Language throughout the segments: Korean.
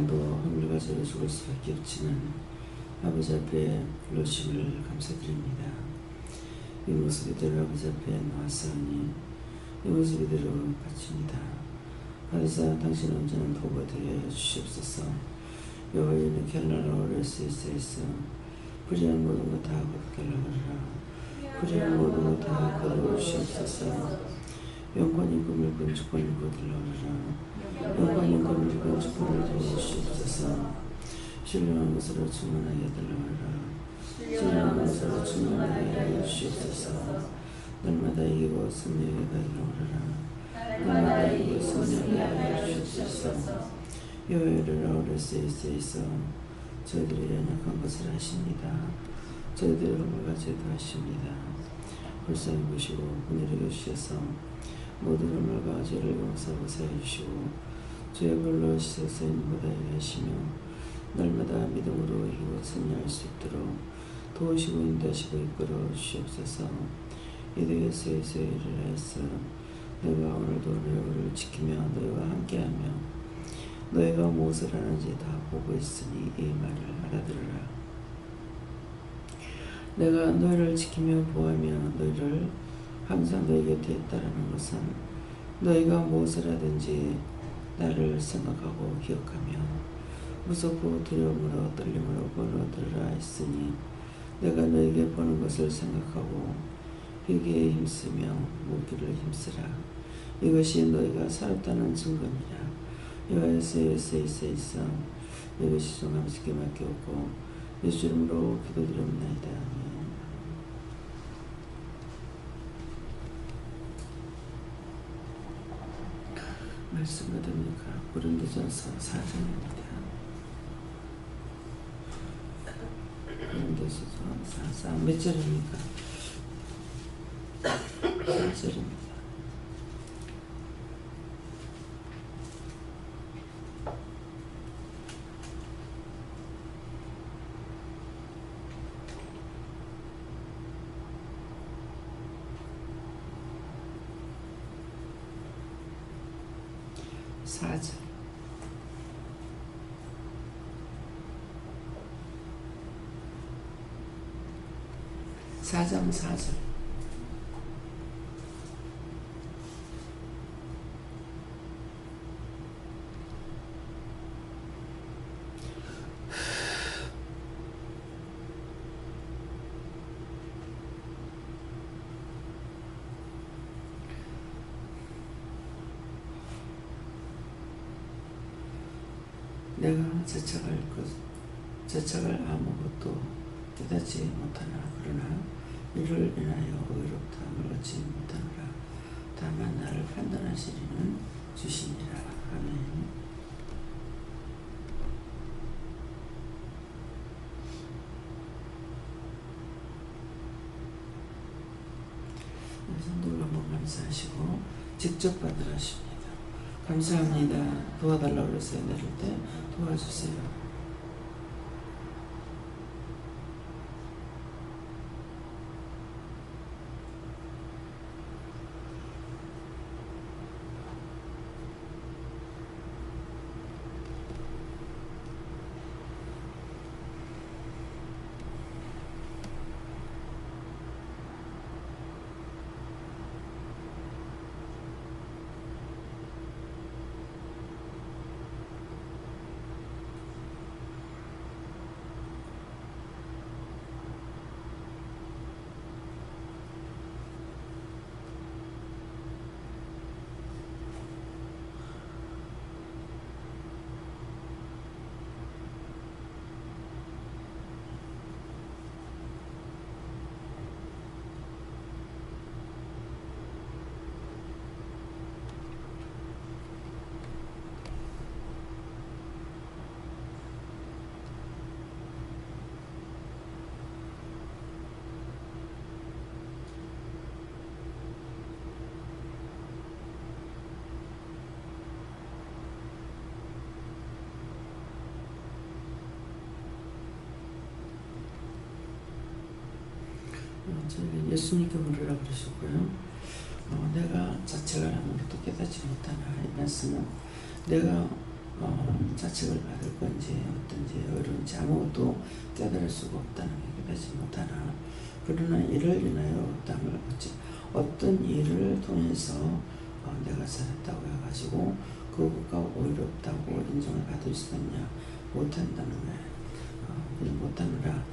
나도 허물을 가지고 죽을 수밖에 없지만 아버지 앞에 불러주심을 감사드립니다. 이 모습 이대로 아버지 앞에 나왔사오니 이 모습 이대로 바칩니다. 받으사 당신 온전한 복을 되게 주시옵소서. 여호와의 켈라라 오레스에서 불의한 모든 것 다 거두달라거라. 불의한 모든 것 다 거두어 주시옵소서. 영권인 꿈을 꾼 주권을 거둘러오라. 영권인 꿈을 꾼 주권을 도우시옵소서. 신령한 것으로 충만하게 해달라거라. 신령한 것으로 충만하게 해주시옵소서. 날마다 이기고 승리하게 하기를 오라라. 날마다 이기고 승리하게 해주시옵소서. 여호와를 오레스에서 저희들이 연약한 것을 하십니다. 저희들의 허물과 죄도 하십니다. 불쌍히 보시고 분이를 주셔서 모든 허물과 죄를 용서하고 사해주시고 죄의 벌로 씻어서 인보다 하시며 날마다 믿음으로 이기고 승리할 수 있도록 도우시고 인도하시고 이끌어 주시옵소서. 이들에서의 일을 하였어 너희가 오늘도 너희를 지키며 너희와 함께하며 너희가 무엇을 하는지 다 보고 있으니 이 말을 알아들으라. 내가 너희를 지키며 보호하며 너희를 항상 너희 곁에 있다라는 것은 너희가 무엇을 하든지 나를 생각하고 기억하며 무섭고 두려움으로 떨림으로 번호들으라 했으니 내가 너희에게 보는 것을 생각하고 회개에 힘쓰며 묻기를 힘쓰라. 이것이 너희가 살았다는 증거니라. 여호와께서 있어 이것이 좀 아버지께 맡겼고 예수 이름으로 기도드립니다. 말씀 받으니까 고린도전서 4장입니다. 고린도전서 4장 몇 절입니까? 4절입니다. 사절 4장 4절 내가 저착을 아무것도 깨닫지 못하나 그러나 이를 인하여 의롭다함을 얻지 못하노라. 다만 나를 판단하시리는 주시니라. 아멘. 성도를 한번 감사하시고 직접 받으라십니다. 감사합니다. 도와달라고 그랬어요. 내릴 때 도와주세요. 저에게 예수님께 물으라 그러셨고요. 내가 자책을 아무것도 깨닫지 못하나 이 말씀은 내가 자책을 받을 건지 어떤지 어려운지 아무것도 깨달을 수가 없다는 게 깨닫지 못하나 그러나 이를 인하여 땅을 어떤 일을 통해서 내가 살았다고 해가지고 그것과 오히려 없다고 인정을 받을 수 있느냐 못한다는 거예요. 못하느라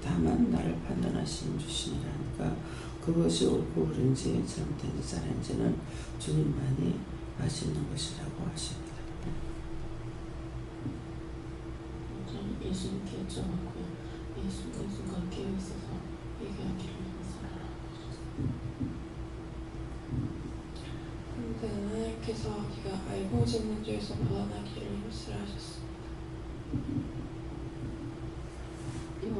다만 나를 판단하시는 주시니라니까 그것이 옳고 그른지 잘못된지 잘한지는 주님만이 아시는 것이라고 하십니다. 저는 예수님께 여쭤봤고요. 예수님과 깨어있어서 얘기하기를 그런데 하나님께서 네가 알고 짓는 죄에서 벗어나기를 힘쓰라 하셨습니다.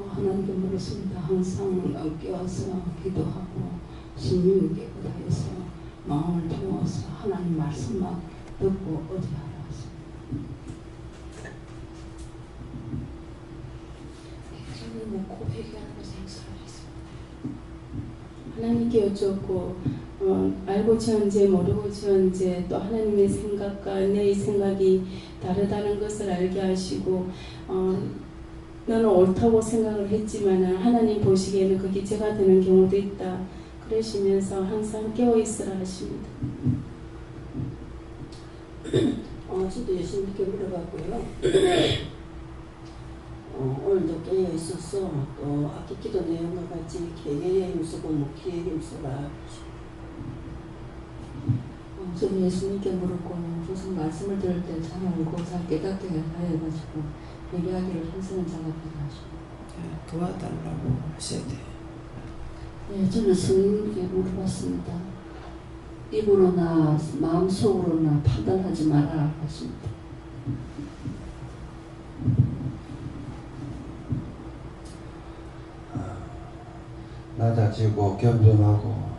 하나님께 물었습니다. 항상 깨어서 기도하고 심령이 깨끗하여서 마음을 비워서 하나님 말씀만 듣고 의지하라 하십니다. 저는 묻고 회개하는 것에 행사하겠습니다. 하나님께 여쭙고 알고 지은 죄 모르고 지은 죄 또 하나님의 생각과 내 생각이 다르다는 것을 알게 하시고 너는 옳다고 생각을 했지만 하나님 보시기에는 그게 죄가 되는 경우도 있다. 그러시면서 항상 깨어있으라 하십니다. 저도 예수님께 물어봤고요. 오늘도 깨어있어서 또 아까 기도 내용과 같이 개개에 힘쓰고 묵기에 힘쓰라. 저도 예수님께 물었고 무슨 말씀을 들을 때 잘 알고 잘 깨닫게 하여가지고 얘기하기를 힘쓰는 자가 되라 하십니다. 도와달라고 하셔야 돼요. 네, 저는 성령님께 물어봤습니다. 입으로나 마음속으로나 판단하지 마라 하십니다. 낮아지고 겸손하고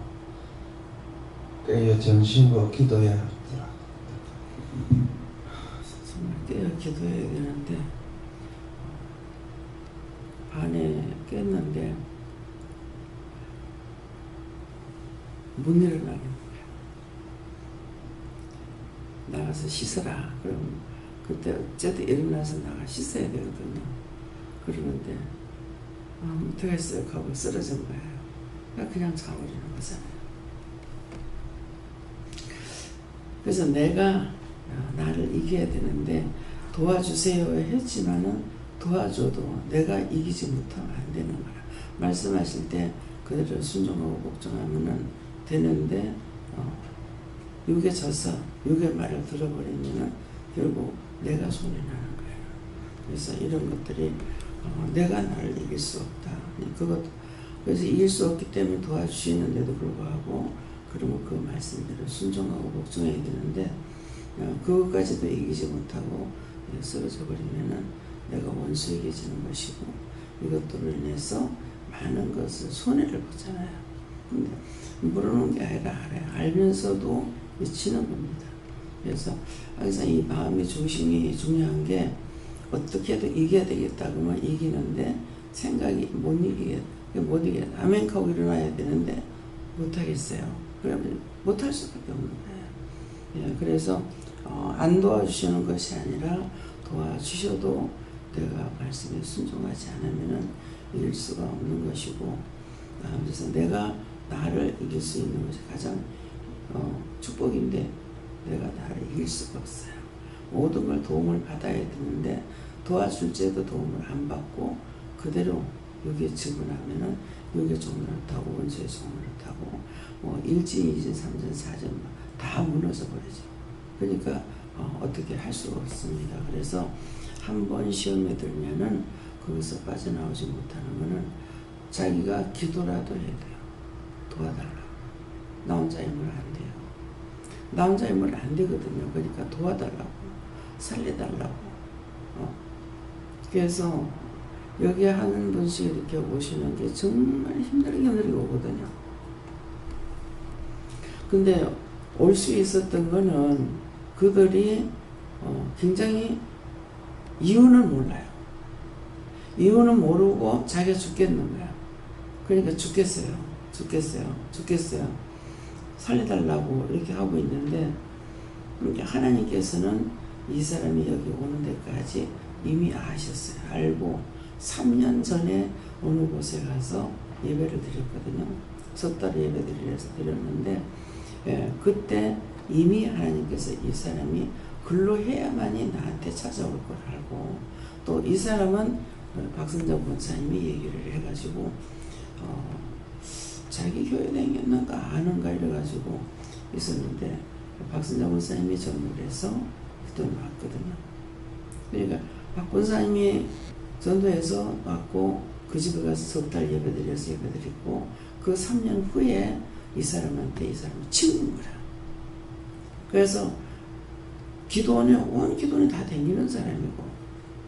깨어 정신으로 기도해야 하더라. 정말 깨어 기도해야 되는데 반에 깼는데 못 일어나는 거야. 나가서 씻어라. 그럼 그때 어쨌든 일어나서 나가 씻어야 되거든요. 그러는데 못하겠어요 하고 쓰러진 거예요. 그냥 자버리는 거잖아요. 그래서 내가 나를 이겨야 되는데 도와주세요 했지만은 도와줘도 내가 이기지 못하면 안 되는 거야. 말씀하실 때 그대로 순종하고 복종하면은 되는데 육에 져서 육의 말을 들어버리면은 결국 내가 손이 나는 거예요. 그래서 이런 것들이 내가 나를 이길 수 없다. 그래서 이길 수 없기 때문에 도와주시는데도 불구하고 그러면 그 말씀대로 순종하고 복종해야 되는데 그것까지도 이기지 못하고 쓰러져 버리면은 내가 원수에게 지는 것이고 이것들로 인해서 많은 것을 손해를 보잖아요. 근데 모르는 게 아니라 알아요. 알면서도 미치는 겁니다. 그래서 항상 이 마음의 중심이 중요한 게 어떻게 해도 이겨야 되겠다 그러면 이기는데 생각이 못 이기겠다. 아멘 하고 일어나야 되는데 못하겠어요. 그러면 못할 수밖에 없는 거예요. 예, 그래서 안 도와주시는 것이 아니라 도와주셔도 내가 말씀에 순종하지 않으면 이길 수가 없는 것이고 그래서 내가 나를 이길 수 있는 것이 가장 축복인데 내가 나를 이길 수가 없어요. 모든 걸 도움을 받아야 되는데 도와줄 때도 도움을 안 받고 그대로 여기에 집어넣으면은 여기에 종을 타고 원수의 종을 타고 일진, 이진, 삼진, 사진 다 무너져 버리죠. 그러니까 어떻게 할 수가 없습니다. 그래서 한 번 시험에 들면은 거기서 빠져나오지 못하는 거는 자기가 기도라도 해야 돼요. 도와달라고. 나 혼자 힘을 안 돼요. 나 혼자 힘을 안 되거든요. 그러니까 도와달라고. 살려달라고. 그래서 여기 하는 분씩 이렇게 오시는 게 정말 힘들게 오거든요. 근데 올 수 있었던 거는 그들이 굉장히 이유는 몰라요. 이유는 모르고 자기가 죽겠는 거야. 그러니까 죽겠어요. 살려달라고 이렇게 하고 있는데 하나님께서는 이 사람이 여기 오는 데까지 이미 아셨어요. 알고 3년 전에 어느 곳에 가서 예배를 드렸거든요. 석 달 예배 드렸는데 그때 이미 하나님께서 이 사람이 근로해야만이 나한테 찾아올 걸 알고, 또 이 사람은 박선정 권사님이 얘기를 해가지고 자기 교회 다녔는가 아는가 이래가지고 있었는데 박선정 권사님이 전도를 해서 그때 왔거든요. 그러니까 박 권사님이 전도해서 왔고 그 집에 가서 석 달 예배드려서 예배드리고 그 3년 후에 이 사람한테 이 사람이 치운 거라. 그래서 기도원에 온 기도원이 다 다니는 사람이고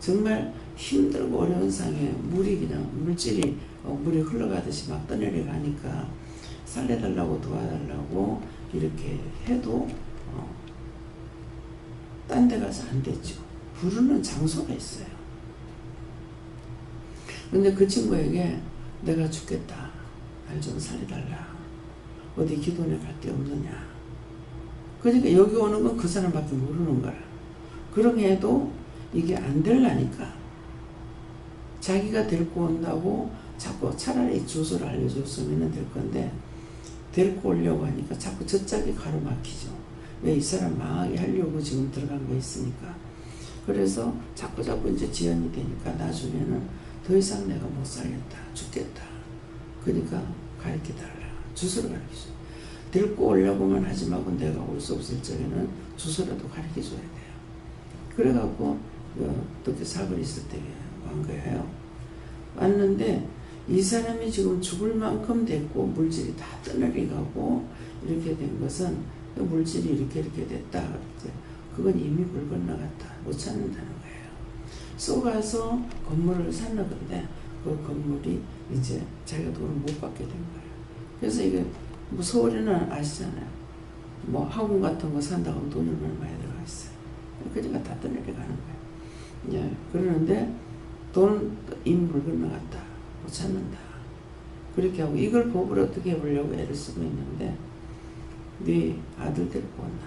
정말 힘들고 어려운 상에 물이 그냥 물질이 물이 흘러가듯이 막 떠내려가니까 살려달라고 도와달라고 이렇게 해도 딴 데 가서 안 됐죠. 부르는 장소가 있어요. 근데 그 친구에게 내가 죽겠다. 날 좀 살려달라. 어디 기도원에 갈 데 없느냐. 그러니까 여기 오는 건 그 사람밖에 모르는 거야. 그렇게 해도 이게 안 되려니까 자기가 데리고 온다고 자꾸 차라리 주소를 알려줬으면 될 건데 데리고 오려고 하니까 자꾸 저 짝이 가로막히죠. 왜 이 사람 망하게 하려고 지금 들어간 거 있으니까. 그래서 자꾸 이제 지연이 되니까 나중에는 더 이상 내가 못 살겠다. 죽겠다. 그러니까 가르쳐달라. 주소를 가르쳐줘. 데리고 오려고만 하지 말고 내가 올 수 없을 적에는 주소라도 가르쳐줘야 돼요. 그래갖고 어떻게 사거리 있을 때 온 거예요. 왔는데 이 사람이 지금 죽을 만큼 됐고 물질이 다 떠내려가고 이렇게 된 것은 물질이 이렇게 됐다. 그건 이미 물 건너갔다. 못 찾는다는 거예요. 쏘가서 건물을 샀는데 그 건물이 이제 자기가 돈을 못 받게 된 거예요. 그래서 이게 뭐 서울에는 아시잖아요. 뭐 학원 같은 거 산다고 하면 돈이 얼마나 많이 들어가 있어요. 그러니까 다 떠내려가는 거예요. 예, 그러는데 돈 이미 물 건너갔다. 못 찾는다. 그렇게 하고 이걸 법을 어떻게 해보려고 애를 쓰고 있는데 네 아들 데리고 온다.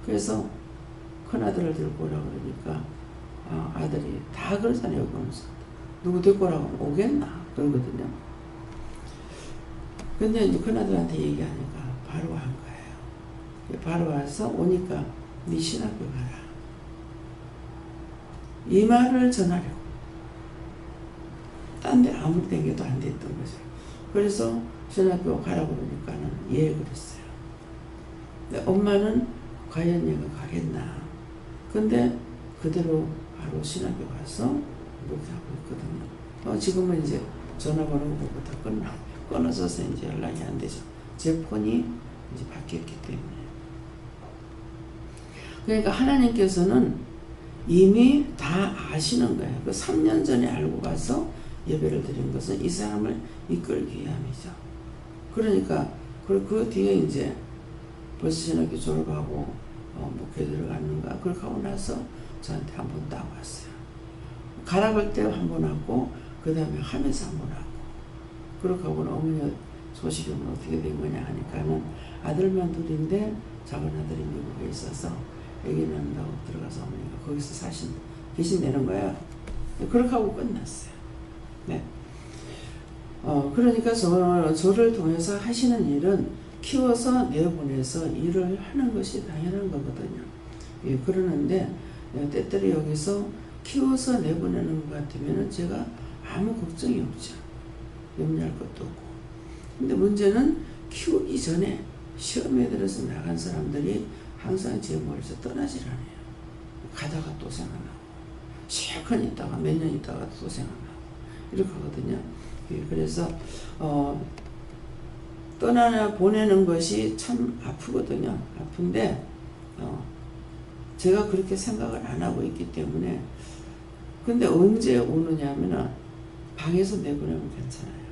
그래서 큰아들을 데리고 오라고 그러니까 아들이 다 그러잖아요. 그러면서 누구 데리고 오라고 하면 오겠나 그러거든요. 근데 이제 큰아들한테 얘기하니까 바로 한 거예요. 바로 와서 오니까 네 신학교 가라. 이 말을 전하려고. 딴 데 아무리 댕겨도 안 됐던 거죠. 그래서 신학교 가라고 그러니까는 예 그랬어요. 근데 엄마는 과연 얘가 가겠나. 근데 그대로 바로 신학교 가서 이렇게 하고 있거든요. 지금은 이제 전화번호부터 다 끊어져서 이제 연락이 안 되죠. 제 폰이 이제 바뀌었기 때문에. 그러니까 하나님께서는 이미 다 아시는 거예요. 그 3년 전에 알고 가서 예배를 드린 것은 이 사람을 이끌기 위함이죠. 그러니까 그 뒤에 이제 벌써 신학교 졸업하고 목회 들어갔는가 그렇게 하고 나서 저한테 한 번 딱 왔어요. 가라고 할 때 한 번 하고 그 다음에 하면서 한 번 하고 그렇게 하고는 어머니 소식은 어떻게 된 거냐 하니까는 아들만 둘인데 작은 아들이 미국에 있어서 애기 낳는다고 들어가서 어머니가 거기서 계신다는 거야. 그렇게 하고 끝났어요. 네. 그러니까 저를 통해서 하시는 일은 키워서 내보내서 일을 하는 것이 당연한 거거든요. 예, 그러는데 때때로 여기서 키워서 내보내는 것 같으면 제가 아무 걱정이 없죠. 염려할 것도 없고. 근데 문제는 키우기 전에 시험에 들어서 나간 사람들이 항상 제 머리에서 떠나질 않아요. 가다가 또 생각나고 실컷 있다가 몇 년 있다가 또 생각나고 이렇게 하거든요. 그래서 보내는 것이 참 아프거든요. 아픈데 제가 그렇게 생각을 안 하고 있기 때문에. 근데 언제 오느냐 하면은 방에서 내보내면 괜찮아요.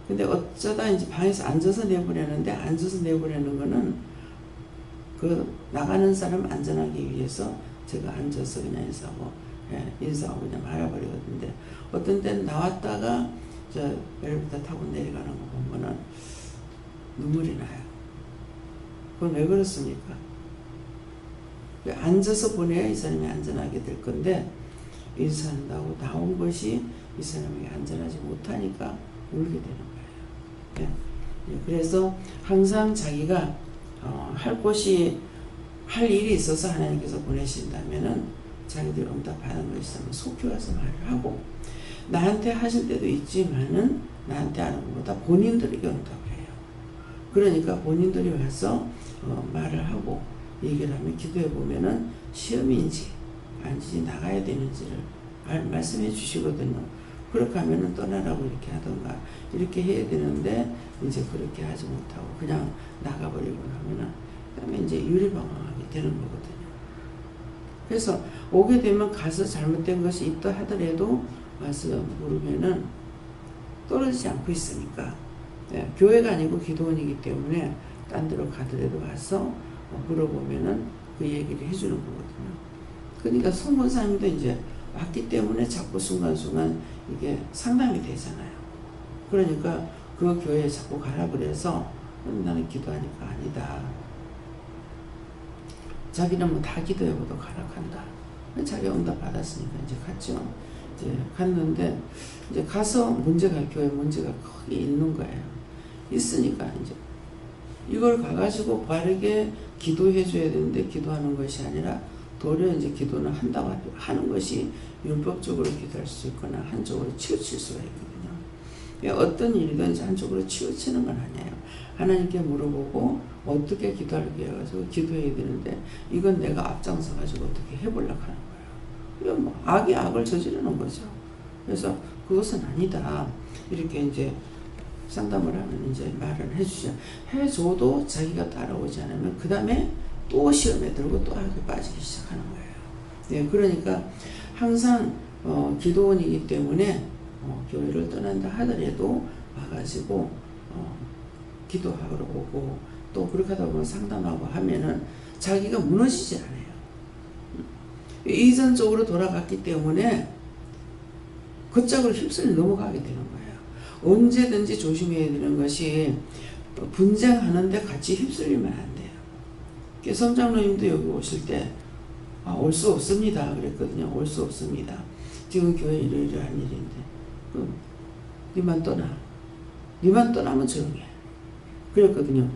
근데 어쩌다 이제 방에서 앉아서 내보내는데 앉아서 내보내는 거는 그 나가는 사람 안전하기 위해서 제가 앉아서 그냥 인사하고 그냥 말아버리거든요. 어떤 때는 나왔다가 저 엘리베이터 타고 내려가는 거 보면은 눈물이 나요. 그건 왜 그렇습니까? 앉아서 보내야 이 사람이 안전하게 될 건데 인사한다고 나온 것이 이 사람이 안전하지 못하니까 울게 되는 거예요. 그래서 항상 자기가 할 곳이 할 일이 있어서 하나님께서 보내신다면은 자기들이 응답하는 것이 있으면 속히 가서 말을 하고 나한테 하실 때도 있지만은 나한테 하는 것보다 본인들에게 응답을 해요. 그러니까 본인들이 와서 말을 하고 얘기를 하면 기도해 보면은 시험인지 아닌지 나가야 되는지를 말씀해 주시거든요. 그렇게 하면은 떠나라고 이렇게 하던가 이렇게 해야 되는데 이제 그렇게 하지 못하고 그냥 나가버리고 하면은 그다음에 이제 유리방황하게 되는 거거든요. 그래서 오게 되면 가서 잘못된 것이 있다 하더라도 와서 물으면은 떨어지지 않고 있으니까 교회가 아니고 기도원이기 때문에 딴 데로 가더라도 와서 물어보면은 그 얘기를 해주는 거거든요. 그러니까 성권사님도 이제 왔기 때문에 자꾸 순간순간 이게 상담이 되잖아요. 그러니까 그 교회에 자꾸 가라 그래서 나는 기도하니까 아니다. 자기는 뭐 다 기도해봐도 가락한다. 자기 응답 받았으니까 이제 갔죠. 이제 갔는데 이제 가서 교회 문제가 크게 있는 거예요. 있으니까 이제 이걸 가가지고 바르게 기도해 줘야 되는데 기도하는 것이 아니라 도리어 이제 기도는 한다고 하는 것이 율법적으로 기도할 수 있거나 한쪽으로 치우칠 수가 있거든요. 어떤 일이든지 한쪽으로 치우치는 건 아니에요. 하나님께 물어보고 어떻게 기도하게 해가지고 기도해야 되는데 이건 내가 앞장서 가지고 어떻게 해보려고 하는 거예요. 이건 뭐 악이 악을 저지르는 거죠. 그래서 그것은 아니다. 이렇게 이제 상담을 하면 이제 말을 해주죠. 해줘도 자기가 따라오지 않으면 그 다음에 또 시험에 들고 또 악에 빠지기 시작하는 거예요. 그러니까 항상 기도원이기 때문에 교회를 떠난다 하더라도 와가지고 기도하러 오고 또 그렇게 하다 보면 상담하고 하면은 자기가 무너지지 않아요. 이전적으로 돌아갔기 때문에 그쪽으로 휩쓸려 넘어가게 되는 거예요. 언제든지 조심해야 되는 것이 분쟁하는데 같이 휩쓸리면 안 돼요. 성장로님도 여기 오실 때 올 수 없습니다 그랬거든요. 올 수 없습니다. 지금 교회 이러이러한 일인데 니만 떠나. 니만 떠나면 조용해. 그랬거든요.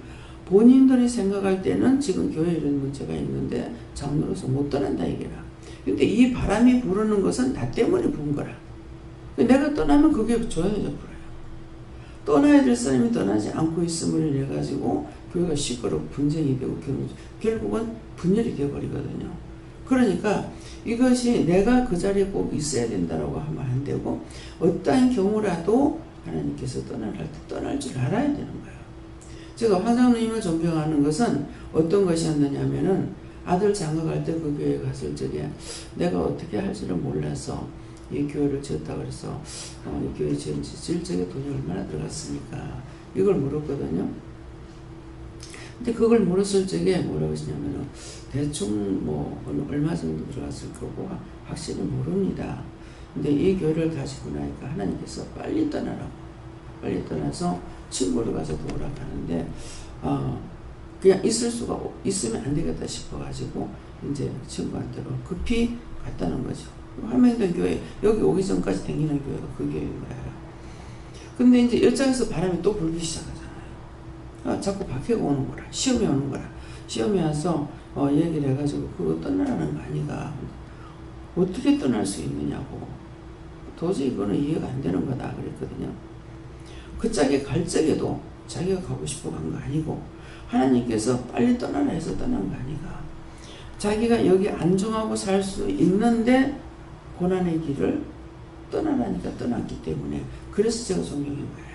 본인들이 생각할 때는 지금 교회에 이런 문제가 있는데 장로로서 못 떠난다 이게라. 근데 이 바람이 부르는 것은 나 때문에 부은 거라. 내가 떠나면 그게 조용해져 버려요. 떠나야 될 사람이 떠나지 않고 있음을 인해 가지고 교회가 시끄럽고 분쟁이 되고 결국은 분열이 되어버리거든요. 그러니까 이것이 내가 그 자리에 꼭 있어야 된다라고 하면 안 되고 어떠한 경우라도 하나님께서 떠날 때 떠날 줄 알아야 되는 거예요. 제가 황장로님을 존경하는 것은 어떤 것이었느냐 하면은 아들 장가갈 때 그 교회에 갔을 적에 내가 어떻게 할지를 몰라서 이 교회를 지었다 그래서 이 교회 지을 적에 돈이 얼마나 들어갔습니까? 이걸 물었거든요. 근데 그걸 물었을 적에 뭐라고 하시냐면은 대충 뭐 얼마 정도 들어갔을 거고 확실히 모릅니다. 근데 이 교회를 가지고 나니까 하나님께서 빨리 떠나라고 빨리 떠나서 친구를 가서 도우라고 하는데 그냥 있으면 안 되겠다 싶어가지고 이제 친구한테로 급히 갔다는 거죠. 화명동 교회 여기 오기 전까지 다니는 교회가 그 교회인 거예요. 근데 이제 이쪽에서 바람이 또 불기 시작하잖아요. 자꾸 박해가 오는 거라 시험이 오는 거라 시험이 와서 얘기를 해가지고 그거 떠나라는 거 아니가 어떻게 떠날 수 있느냐고 도저히 이거는 이해가 안 되는 거다 그랬거든요. 그 짝에 갈 적에도 자기가 가고 싶어 간 거 아니고 하나님께서 빨리 떠나라 해서 떠난 거 아니가 자기가 여기 안정하고 살 수 있는데 고난의 길을 떠나라니까 떠났기 때문에 그래서 제가 존경한 거예요.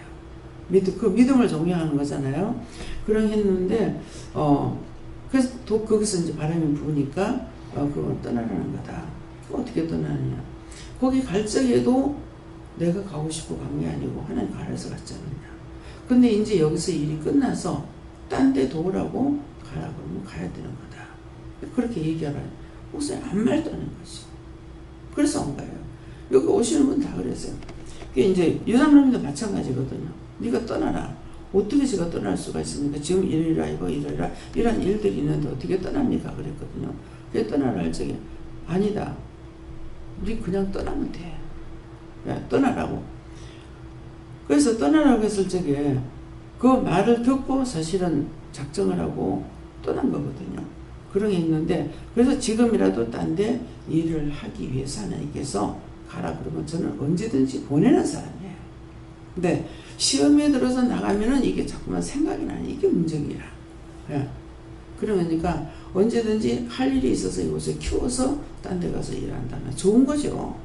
그 믿음을 존경하는 거잖아요. 그런 했는데 그래서 또 거기서 이제 바람이 부으니까 그건 떠나라는 거다. 어떻게 떠나느냐? 거기 갈 적에도 내가 가고 싶어 간 게 아니고 하나님 가라서 갔잖아요. 근데 이제 여기서 일이 끝나서 딴 데 도우라고 가라 그러면 가야 되는 거다. 그렇게 얘기하라. 목사님 아무 말도 안 한 거지. 그래서 온 거예요. 여기 오시는 분 다 그랬어요. 이제 유상놈도 마찬가지거든요. 네가 떠나라. 어떻게 제가 떠날 수가 있습니까? 지금 이러이러하고 이러이러한 일들이 있는데 어떻게 떠납니까? 그랬거든요. 왜 떠나라 할 적에 아니다. 우리 그냥 떠나면 돼. 떠나라고. 그래서 떠나라고 했을 적에 그 말을 듣고 사실은 작정을 하고 떠난 거거든요. 그런 게 있는데 그래서 지금이라도 딴 데 일을 하기 위해서 하나님께서 가라 그러면 저는 언제든지 보내는 사람이에요. 근데 시험에 들어서 나가면은 이게 자꾸만 생각이 나는 이게 문제이라. 그러니까 언제든지 할 일이 있어서 이곳에 키워서 딴 데 가서 일한다면 좋은 거죠.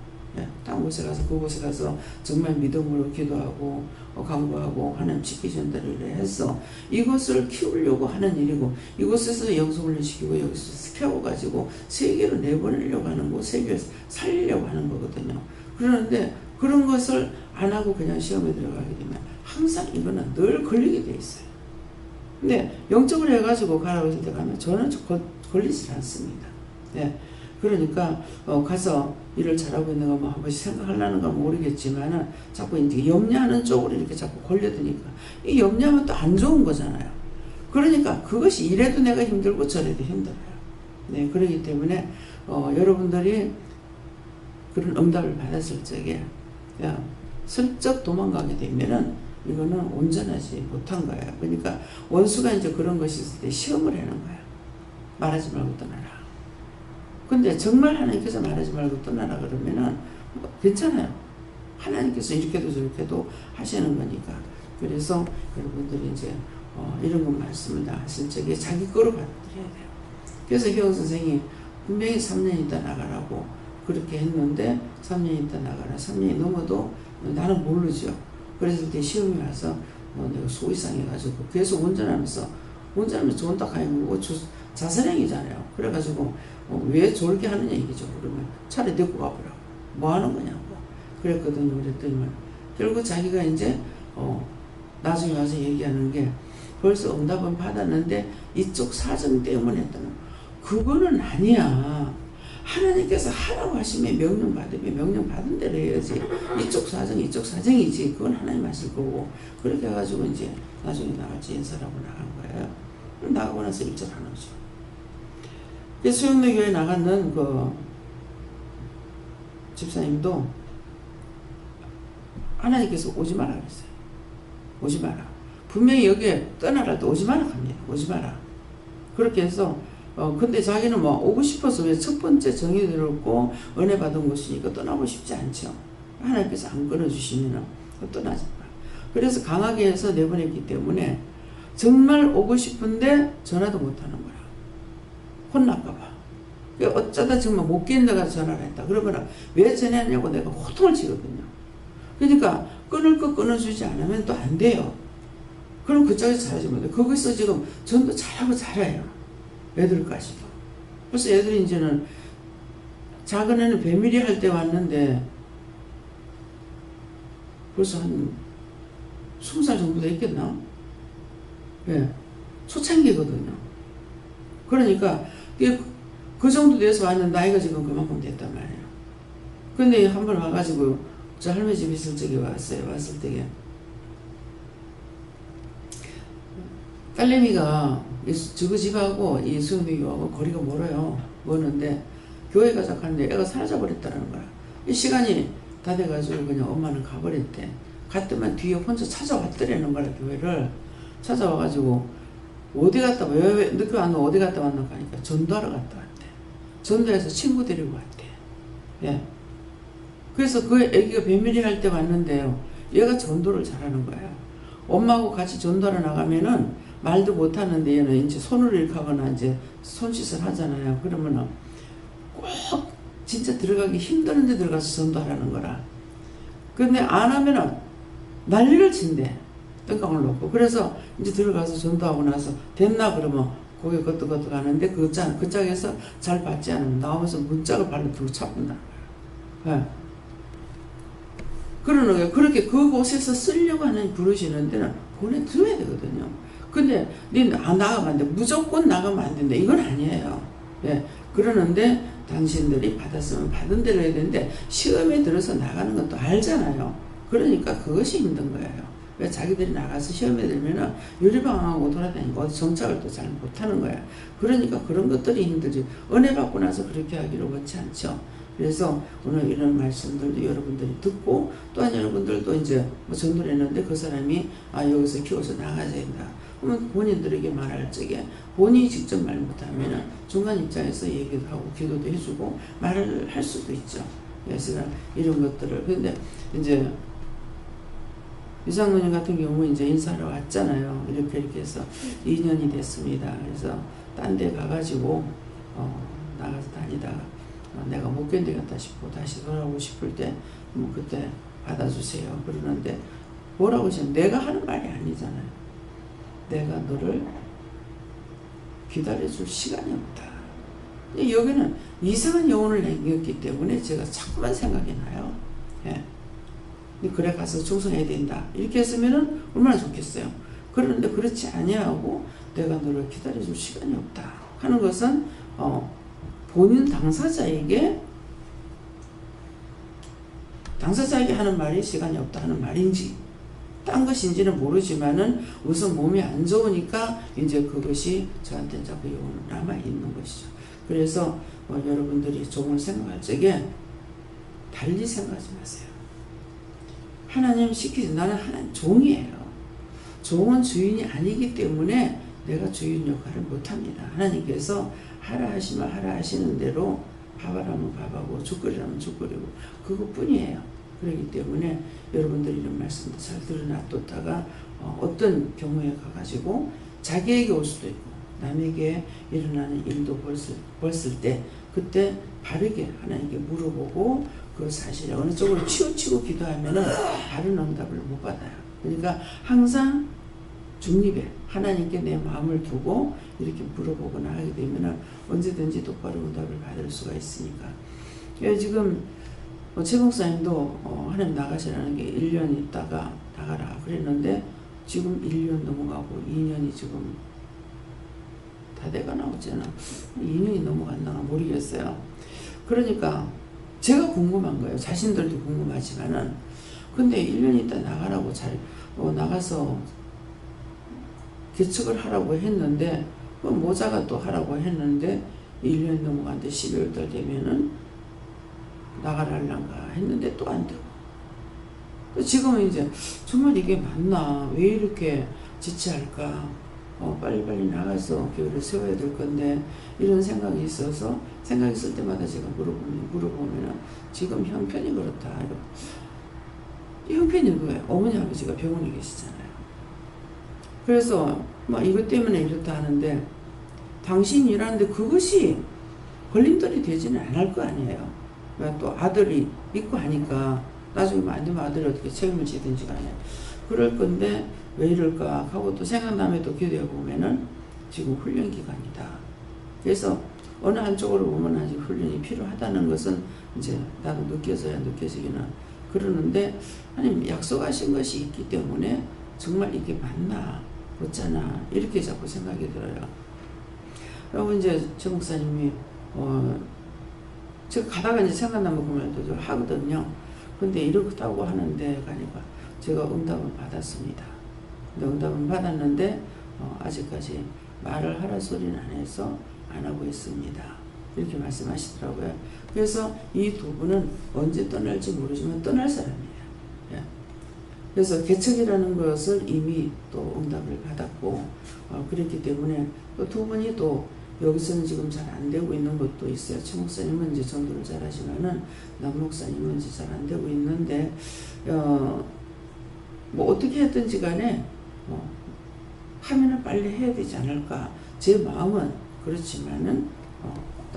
딴 곳에 가서 그곳에 가서 정말 믿음으로 기도하고 간구하고 하나님 지키신 대로 해서 이것을 키우려고 하는 일이고 이곳에서 영성훈련시키고 여기서 키워가지고 세계로 내보내려고 하는 거 세계에서 살리려고 하는 거거든요. 그러는데 그런 것을 안 하고 그냥 시험에 들어가게 되면 항상 이거는 늘 걸리게 돼 있어요. 근데 영적으로 해가지고 가라고 했을 때 가면 저는 걸리질 않습니다. 그러니까 가서 일을 잘하고 있는 거 뭐 한 번씩 생각하려는 건 모르겠지만은 자꾸 이제 염려하는 쪽으로 이렇게 자꾸 걸려드니까 이 염려하면 또 안 좋은 거잖아요. 그러니까 그것이 이래도 내가 힘들고 저래도 힘들어요. 그렇기 때문에 여러분들이 그런 응답을 받았을 적에 슬쩍 도망가게 되면은 이거는 온전하지 못한 거예요. 그러니까 원수가 이제 그런 것이 있을 때 시험을 하는 거예요. 말하지 말고 떠나라. 근데 정말 하나님께서 말하지 말고 떠나라 그러면은 괜찮아요. 하나님께서 이렇게도 저렇게도 하시는 거니까. 그래서 여러분들이 이제 이런 것 말씀을 다 하실 적에 자기 거로 받아들여야 돼요. 그래서 효영 선생이 분명히 3년 있다 나가라고 그렇게 했는데 3년 있다 나가라. 3년이 넘어도 나는 모르죠. 그래서 그때 시험이 와서 내가 소이상해가지고 계속 운전하면서 좋은다 가면 자살행위잖아요. 그래가지고 왜 저렇게 하느냐 이거죠. 그러면 차라리 데리고 가보라고. 뭐 하는 거냐고. 그랬거든요. 그랬더니 결국 자기가 이제 나중에 와서 얘기하는 게 벌써 응답은 받았는데 이쪽 사정 때문에 했다는 그거는 아니야. 하나님께서 하라고 하시면 명령 받으면 명령 받은 대로 해야지. 이쪽 사정이지. 그건 하나님 하실 거고. 그렇게 해가지고 이제 나중에 나갈지 인사라고 나간 거예요. 나가고 나서 일절 안 오죠. 수영내 교회 나가는 그 집사님도 하나님께서 오지 마라 그랬어요. 오지 마라. 분명히 여기에 떠나라 도 오지 마라 합니다. 오지 마라. 그렇게 해서 근데 자기는 뭐 오고 싶어서 왜 첫 번째 정의 들었고 은혜 받은 곳이니까 떠나고 싶지 않죠. 하나님께서 안 끊어주시면 떠나지 마. 그래서 강하게 해서 내보냈기 때문에 정말 오고 싶은데 전화도 못하는 거야. 혼날까봐. 어쩌다 정말 못 견뎌가 전화를 했다. 그러거나 왜 전화했냐고 내가 호통을 치거든요. 그러니까 끊을 거 끊어주지 않으면 또 안 돼요. 그럼 그쪽에서 잘하지 못해. 거기서 지금 전도 잘하고 잘해요. 애들까지도. 그래서 애들이 이제는 작은 애는 배밀이 할 때 왔는데 벌써 한 20살 정도 됐겠나? 초창기거든요. 그러니까 그 정도 돼서 왔는데 나이가 지금 그만큼 됐단 말이에요. 근데 한 번 와가지고 저 할머니 집 있을 적에 왔어요. 왔을 때에 딸내미가 저거 집하고 이 수영대교하고 거리가 멀어요. 멀는데 교회 가자 하는데 애가 사라져버렸다는 거야. 이 시간이 다 돼가지고 그냥 엄마는 가버렸대. 갔더만 뒤에 혼자 찾아왔더라는 거야. 교회를 찾아와가지고 어디 갔다 왜 늦게 왔나 어디 갔다 왔나 하니까 전도하러 갔다 왔대. 전도해서 친구 데리고 왔대. 그래서 그 애기가 배밀이 할 때 왔는데요. 얘가 전도를 잘하는 거예요. 엄마하고 같이 전도하러 나가면은 말도 못하는데 얘는 이제 손을 이렇게 하거나 이제 손짓을 하잖아요. 그러면은 꼭 진짜 들어가기 힘드는데 들어가서 전도하라는 거라. 근데 안 하면은 난리를 친대. 뜬강을 놓고. 그래서 이제 들어가서 전도하고 나서 됐나 그러면 고개 걷덕걷덕 하는데 그 짝에서 잘 받지 않으면 나오면서 문짝을 발로 들고 차분다는 거예요. 그러는 거예요. 그렇게 그곳에서 쓰려고 하는 부르시는 데는 보내드려야 되거든요. 근데 나가면 안 돼. 무조건 나가면 안 된다. 이건 아니에요. 그러는데 당신들이 받았으면 받은 대로 해야 되는데 시험에 들어서 나가는 것도 알잖아요. 그러니까 그것이 힘든 거예요. 왜 자기들이 나가서 시험에 들면은 유리방황하고 돌아다니고 어디 정착을 또 잘 못하는 거야. 그러니까 그런 것들이 힘들지. 은혜 받고 나서 그렇게 하기를 원치 않죠. 그래서 오늘 이런 말씀들도 여러분들이 듣고 또한 여러분들도 이제 뭐 전도를 했는데 그 사람이 여기서 키워서 나가야 된다. 그러면 본인들에게 말할 적에 본인이 직접 말 못하면 중간 입장에서 얘기도 하고 기도도 해주고 말을 할 수도 있죠. 그래서 이런 것들을 근데 이제 유상무님 같은 경우는 이제 인사하러 왔잖아요. 이렇게 해서 2년이 됐습니다. 그래서 딴 데 가가지고 나가서 다니다가 내가 못 견디겠다 싶고 다시 돌아오고 싶을 때 뭐 그때 받아주세요 그러는데 뭐라고 하시면 내가 하는 말이 아니잖아요. 내가 너를 기다려줄 시간이 없다. 여기는 이상한 영혼을 남겼기 때문에 제가 자꾸만 생각이 나요. 예. 그래 가서 충성해야 된다. 이렇게 했으면 얼마나 좋겠어요. 그런데 그렇지 아니하고 내가 너를 기다려줄 시간이 없다 하는 것은 본인 당사자에게 하는 말이 시간이 없다 하는 말인지 딴 것인지는 모르지만은 우선 몸이 안 좋으니까 이제 그것이 저한테는 자꾸 영혼을 남아있는 것이죠. 그래서 여러분들이 종을 생각할 적에 달리 생각하지 마세요. 하나님 시키지. 나는 하나님 종이에요. 종은 주인이 아니기 때문에 내가 주인 역할을 못합니다. 하나님께서 하라 하시면 하라 하시는 대로 밥하라면 밥하고 죽거리라면 죽거리고 그것뿐이에요. 그렇기 때문에 여러분들이 이런 말씀도 잘 들어놔뒀다가 어떤 경우에 가가지고 자기에게 올 수도 있고 남에게 일어나는 일도 벌쓸 때 그때 바르게 하나님께 물어보고 그 사실에 어느 쪽으로 치우치고 기도하면은 바른 응답을 못 받아요. 그러니까 항상 중립에 하나님께 내 마음을 두고 이렇게 물어보거나 하게 되면은 언제든지 똑바로 응답을 받을 수가 있으니까. 지금 최 목사님도 하나님 나가시라는 게 1년 있다가 나가라 그랬는데 지금 1년 넘어가고 2년이 지금 다 돼가 나오잖아. 2년이 넘어갔나 모르겠어요. 그러니까 제가 궁금한 거예요. 자신들도 궁금하지만은 근데 1년 있다 나가라고 나가서 개척을 하라고 했는데 모자가 또 하라고 했는데 1년 넘어갔는데 12월 달 되면은 나가라 할란가 했는데 또 안 되고 지금은 이제 정말 이게 맞나 왜 이렇게 지체할까 빨리빨리 나가서 교회를 세워야 될 건데 이런 생각이 있어서 생각이 있을 때마다 제가 물어보면 지금 형편이 그렇다. 이 형편이 뭐예요? 어머니 아버지가 병원에 계시잖아요. 그래서 이것 때문에 이렇다 하는데 당신이 일하는데 그것이 걸림돌이 되지는 않을 거 아니에요. 또 아들이 있고 하니까 나중에 안 되면 아들이 어떻게 책임을 지든지 간에 그럴 건데 왜 이럴까 하고 또 생각나면 또 기도해 보면은 지금 훈련 기간이다. 그래서 어느 한쪽으로 보면 아직 훈련이 필요하다는 것은 이제 나도 느껴지기는 그러는데 하나님 약속하신 것이 있기 때문에 정말 이게 맞나 어쩌나 이렇게 자꾸 생각이 들어요. 그리고 이제 최 목사님이 제가 가다가 이제 생각나면 그러면 또 하거든요. 근데 이렇다고 하는데 가니까 제가 응답을 받았습니다. 근데 응답은 받았는데 아직까지 말을 하라 소리는 안 해서 안 하고 있습니다. 이렇게 말씀하시더라고요. 그래서 이 두 분은 언제 떠날지 모르지만 떠날 사람이에요. 예. 그래서 개척이라는 것을 이미 또 응답을 받았고 그랬기 때문에 또 두 분이 또 여기서는 지금 잘 안 되고 있는 것도 있어요. 최 목사님은 이제 전도를 잘 하지만은 남 목사님은 이제 잘 안 되고 있는데 뭐 어떻게 했든지 간에 하면은 빨리 해야 되지 않을까. 제 마음은 그렇지만은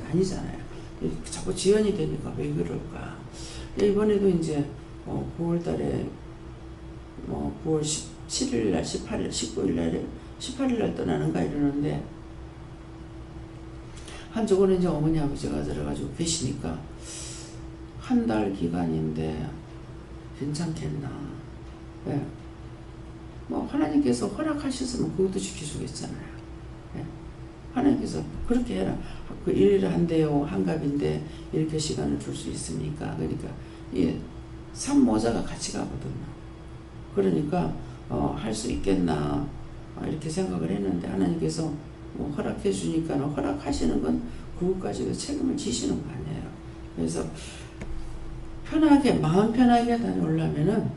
아니잖아요. 자꾸 지연이 되니까 왜 그럴까. 이번에도 이제 9월 달에 9월 17일 날 18일 19일 날에 18일 날 떠나는가 이러는데 한쪽으로 이제 어머니 아버지가 들어가지고 계시니까 한 달 기간인데 괜찮겠나. 예. 하나님께서 허락하셨으면 그것도 지켜주겠잖아요. 예. 하나님께서 그렇게 해라. 그 일을 한대요. 한갑인데 이렇게 시간을 줄 수 있습니까? 그러니까 이 산모자가 같이 가거든요. 그러니까 할 수 있겠나 이렇게 생각을 했는데 하나님께서 뭐 허락해 주니까 허락하시는 건 그것까지도 책임을 지시는 거 아니에요. 그래서 편하게 마음 편하게 다녀오려면은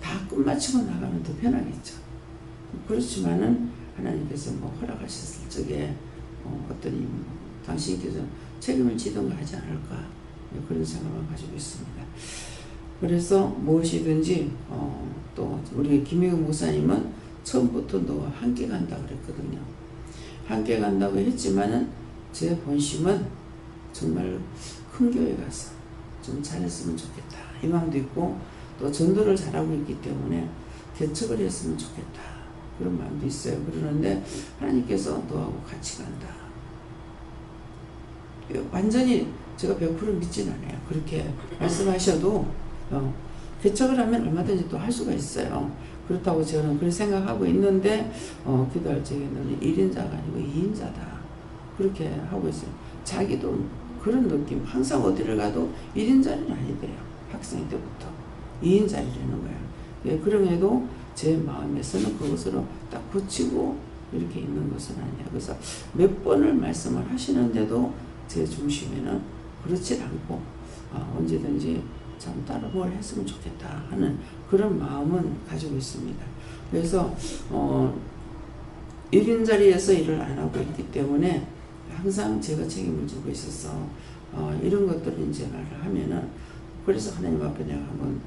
다 끝마치고 나가면 더 편하겠죠. 그렇지만은 하나님께서 뭐 허락하셨을 적에 어떤 당신께서 책임을 지던가 하지 않을까 그런 생각을 가지고 있습니다. 그래서 무엇이든지 또 우리 김혜경 목사님은 처음부터 너와 함께 간다고 그랬거든요. 함께 간다고 했지만은 제 본심은 정말 큰 교회 가서 좀 잘했으면 좋겠다 이 마음도 있고 또 전도를 잘하고 있기 때문에 개척을 했으면 좋겠다 그런 마음도 있어요. 그러는데 하나님께서 너하고 같이 간다. 완전히 제가 100% 믿지는 않아요. 그렇게 말씀하셔도 개척을 하면 얼마든지 또 할 수가 있어요. 그렇다고 저는 그렇게 생각하고 있는데 기도할 적에는 1인자가 아니고 2인자다 그렇게 하고 있어요. 자기도 그런 느낌. 항상 어디를 가도 1인자는 아니대요. 학생 때부터 2인자이라는 거예요. 예, 그럼에도 제 마음에서는 그것으로 딱 붙이고 이렇게 있는 것은 아니에요. 그래서 몇 번을 말씀을 하시는데도 제 중심에는 그렇지 않고 언제든지 참 따로 뭘 했으면 좋겠다 하는 그런 마음은 가지고 있습니다. 그래서 1인 자리에서 일을 안 하고 있기 때문에 항상 제가 책임을 지고 있어서 이런 것들을 이제 말을 하면은 그래서 하나님 앞에 내가 한번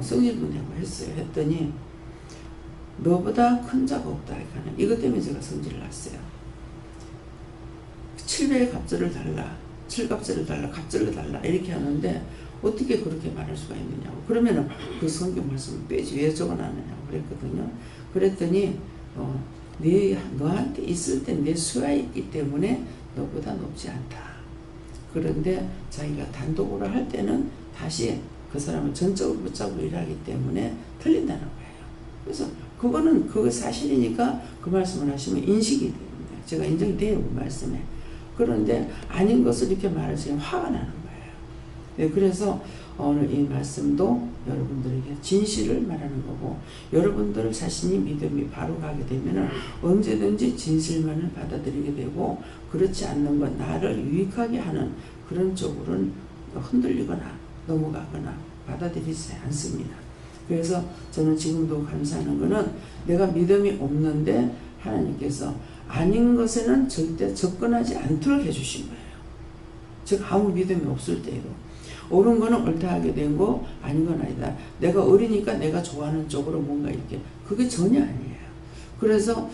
성질도 내고 했어요. 했더니 너보다 큰 자가 없다. 이것 때문에 제가 성질을 났어요. 7배의 갑절을 달라, 7갑절을 달라, 갑절을 달라 이렇게 하는데 어떻게 그렇게 말할 수가 있느냐고. 그러면은 그 성경 말씀을 빼지 왜 적어놨느냐고 그랬거든요. 그랬더니 너한테 있을 때 내 수가 있기 때문에 너보다 높지 않다. 그런데 자기가 단독으로 할 때는 다시 그 사람을 전적으로 붙잡고 일하기 때문에 틀린다는 거예요. 그래서 그거는 그거 사실이니까 그 말씀을 하시면 인식이 됩니다. 제가 인정이 돼요, 그 말씀에. 그런데 아닌 것을 이렇게 말하시면 화가 나는 거예요. 네, 그래서 오늘 이 말씀도 여러분들에게 진실을 말하는 거고 여러분들 자신이 믿음이 바로 가게 되면 언제든지 진실만을 받아들이게 되고 그렇지 않는 것 나를 유익하게 하는 그런 쪽으로는 흔들리거나 넘어가거나 받아들이지 않습니다. 그래서 저는 지금도 감사하는 것은 내가 믿음이 없는데 하나님께서 아닌 것에는 절대 접근하지 않도록 해주신 거예요. 즉 아무 믿음이 없을 때에도 옳은 거는 옳다 하게 되고 아닌 건 아니다. 내가 어리니까 내가 좋아하는 쪽으로 뭔가 이렇게 그게 전혀 아니에요. 그래서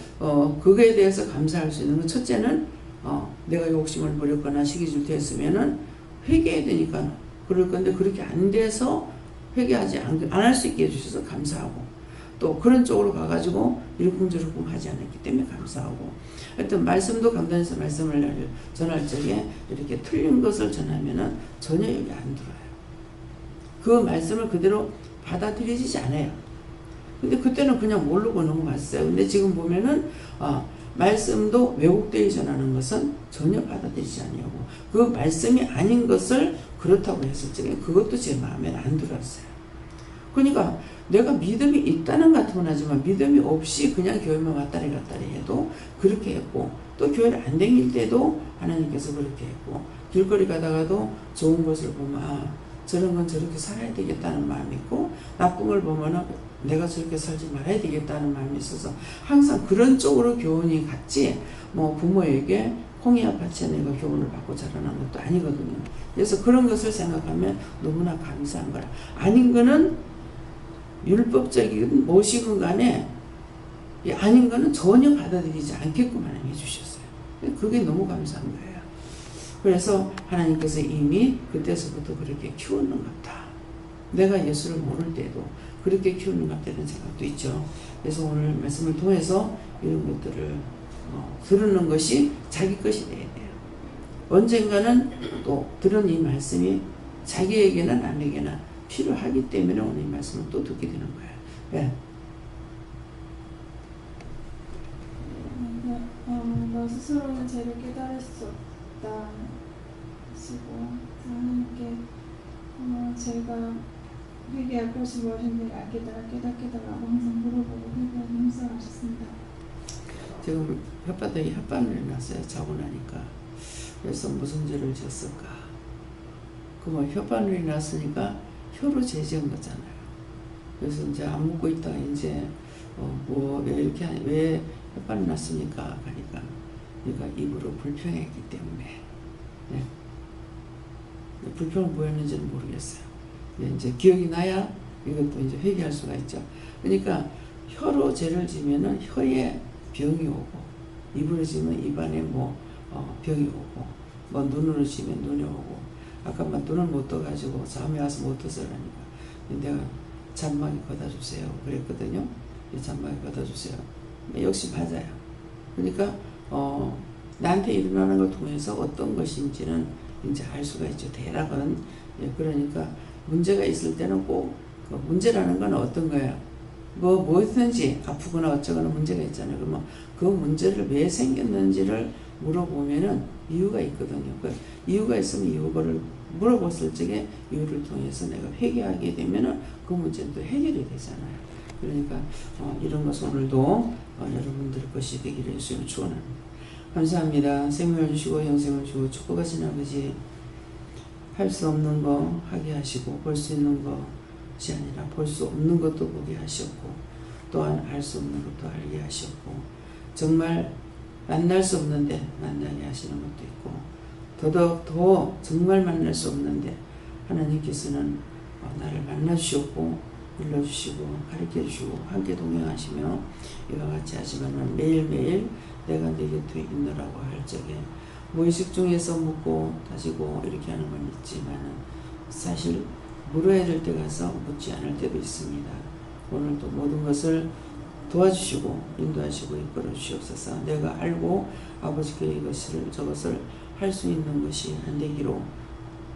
그거에 대해서 감사할 수 있는 건 첫째는 내가 욕심을 부렸거나 시기질투했으면은 회개해야 되니까 그럴 건데 그렇게 안 돼서 회개하지 안 할 수 있게 해주셔서 감사하고 또 그런 쪽으로 가가지고 이러쿵저러쿵 하지 않았기 때문에 감사하고 하여튼 말씀도 강단에서 말씀을 전할 적에 이렇게 틀린 것을 전하면은 전혀 여기 안 들어요. 그 말씀을 그대로 받아들이지 않아요. 근데 그때는 그냥 모르고 넘어갔어요. 근데 지금 보면은 말씀도 왜곡되게 전하는 것은 전혀 받아들이지 않냐고. 그 말씀이 아닌 것을 그렇다고 했을 적에 그것도 제 마음에 안 들었어요. 그러니까 내가 믿음이 있다는 것 같으면 하지만 믿음이 없이 그냥 교회만 왔다리 갔다리 해도 그렇게 했고 또 교회를 안 다닐 때도 하나님께서 그렇게 했고 길거리 가다가도 좋은 것을 보면 저런 건 저렇게 살아야 되겠다는 마음이 있고 나쁜 걸 보면은 내가 저렇게 살지 말아야 되겠다는 마음이 있어서 항상 그런 쪽으로 교훈이 갔지 뭐 부모에게 홍해아파트에 내가 교훈을 받고 자라난 것도 아니거든요. 그래서 그런 것을 생각하면 너무나 감사한 거라. 아닌 거는 율법적이든 무엇이건 간에 아닌 거는 전혀 받아들이지 않게끔 하나님 해주셨어요. 그게 너무 감사한 거예요. 그래서 하나님께서 이미 그때서부터 그렇게 키우는 것 같다. 내가 예수를 모를 때도 그렇게 키우는 것 같다는 생각도 있죠. 그래서 오늘 말씀을 통해서 이런 것들을 들은 것이 자기 것이 돼야 돼요. 언젠가는 또 들은 이 말씀이 자기에게나 남에게나 필요하기 때문에 오늘 이 말씀을 또 듣게 되는 거예요. 네. 너 스스로는 죄를 깨달을 수 없다 하시고 하나님께 제가 회개할 것이 무엇인지 알게 깨닫게 달라고 항상 물어보고 회개하는 힘써하셨습니다. 지금 혓바닥에 혓바늘이 났어요. 자고 나니까. 그래서 무슨 죄를 지었을까? 그러면 혓바늘이 났으니까 혀로 죄 지은 거잖아요. 그래서 이제 안 묻고 있다가 이제 왜 이렇게 왜 혓바늘 났습니까? 하니까 내가 입으로 불평했기 때문에. 네. 불평을 뭐였는지는 모르겠어요. 이제 기억이 나야 이것도 이제 회개할 수가 있죠. 그러니까 혀로 죄를 지면은 혀에 병이 오고, 입으로 지면 입안에 병이 오고, 눈으로 지면 눈이 오고. 아까 눈을 못 떠가지고 잠에 와서 못 떠서라니까 내가 잔망이 걷어주세요 그랬거든요. 잔망이 걷어주세요. 역시 맞아요. 그러니까 나한테 일어나는 걸 통해서 어떤 것인지는 이제 알 수가 있죠. 대략은. 그러니까 문제가 있을 때는 꼭 문제라는 건 어떤 거예요? 뭐든지 아프거나 어쩌거나 문제가 있잖아요. 그러면 그 문제를 왜 생겼는지를 물어보면은 이유가 있거든요. 그 이유가 있으면 이유를 물어봤을 적에 이유를 통해서 내가 회개하게 되면은 그 문제는 또 해결이 되잖아요. 그러니까 이런 것을 오늘도 여러분들 것이 되기를 예수님을 축원합니다. 감사합니다. 생명을 주시고 영생을 주고 축복하신 아버지, 할 수 없는 거 하게 하시고 볼 수 있는 것이 아니라 볼 수 없는 것도 보게 하셨고, 또한 알 수 없는 것도 알게 하셨고, 정말 만날 수 없는데 만나게 하시는 것도 있고, 더더욱 더 정말 만날 수 없는데 하나님께서는 나를 만나 주셨고 불러주시고 가르쳐주시고 함께 동행하시며 이와 같이 하지만 매일매일 내가 내 곁에 있노라고 할 적에 무의식 중에서 묻고 따지고 이렇게 하는 건 있지만 사실 물어야 될 때 가서 묻지 않을 때도 있습니다. 오늘도 모든 것을 도와주시고 인도하시고 이끌어 주시옵소서. 내가 알고 아버지께 저것을 할 수 있는 것이 안 되기로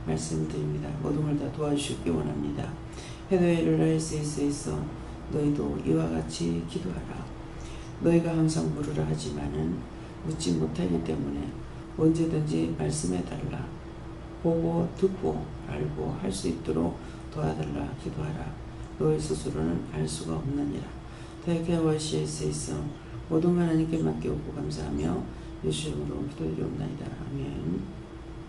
말씀드립니다. 모든 걸 다 도와주시기 원합니다. 회도회를 할 수 있어 너희도 이와 같이 기도하라. 너희가 항상 물으라 하지만은 묻지 못하기 때문에 언제든지 말씀해달라. 보고 듣고 알고 할 수 있도록 도와달라 기도하라. 너희 스스로는 알 수가 없느니라. 대개와 시에서 있어 모든 걸 하나님께 맡겨오고 감사하며 예수 이름으로 기도드리옵나이다. 아멘.